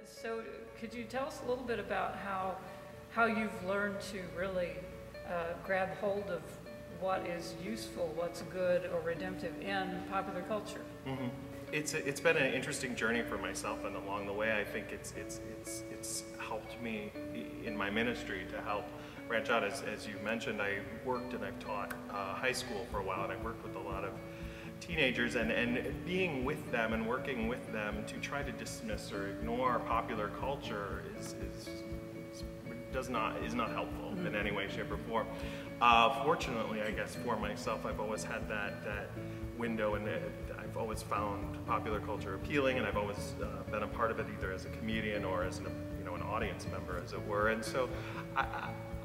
So could you tell us a little bit about how you've learned to really grab hold of what is useful, what's good or redemptive in popular culture? Mm-hmm. It's been an interesting journey for myself, and along the way, I think it's helped me in my ministry to help branch out. As you mentioned, I worked and I've taught high school for a while, and I've worked with a lot of teenagers, and being with them and working with them to try to dismiss or ignore popular culture is not helpful in any way, shape, or form. Fortunately, I guess for myself, I've always had that window, and I've always found popular culture appealing, and I've always been a part of it either as a comedian or as an audience member, as it were. And so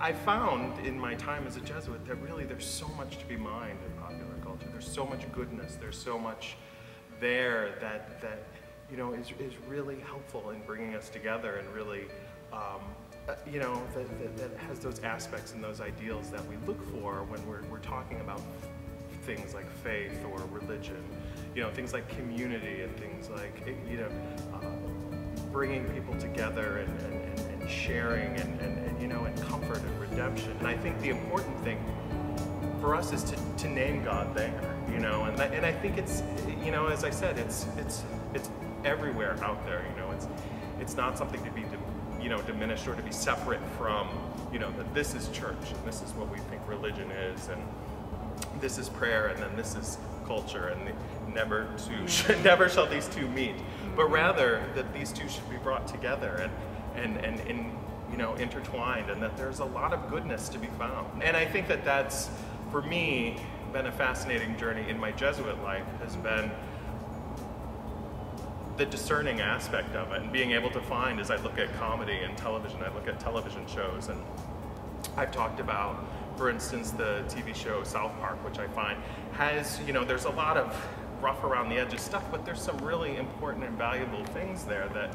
I found in my time as a Jesuit that really there's so much to be mined in popular culture. There's so much goodness. There's so much there that is really helpful in bringing us together, and really that has those aspects and those ideals that we look for when we're talking about things like faith or religion, things like community and things like, bringing people together and sharing and comfort and redemption. And I think the important thing for us is to name God there, and I think it's, as I said, it's everywhere out there, it's not something to be diminished or to be separate from, that this is church and this is what we think religion is, and this is prayer, and then this is culture, and never shall these two meet, but rather that these two should be brought together and intertwined, and that there's a lot of goodness to be found. And I think that that's, for me, been a fascinating journey in my Jesuit life, has been the discerning aspect of it, and being able to find, as I look at comedy and television, I look at television shows, and I've talked about, for instance, the TV show South Park, which I find has, there's a lot of rough around the edges stuff, but there's some really important and valuable things there that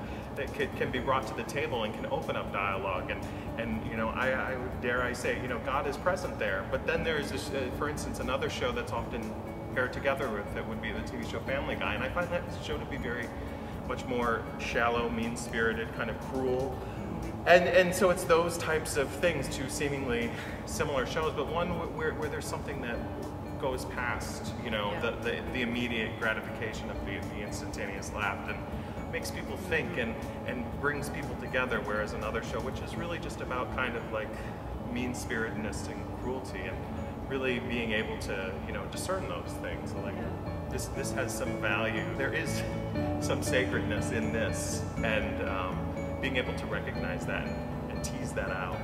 can be brought to the table and can open up dialogue, and I dare I say, God is present there. But then there's this, for instance, another show that's often paired together with it would be the TV show Family Guy, and I find that show to be very much more shallow, mean-spirited, kind of cruel. And so it's those types of things, two seemingly similar shows, but one where there's something that goes past, the immediate gratification of the instantaneous laugh, and makes people think and brings people together, whereas another show, which is really just about kind of like mean-spiritedness and cruelty, and really being able to, discern those things. Like, this has some value. There is some sacredness in this, and being able to recognize that and tease that out.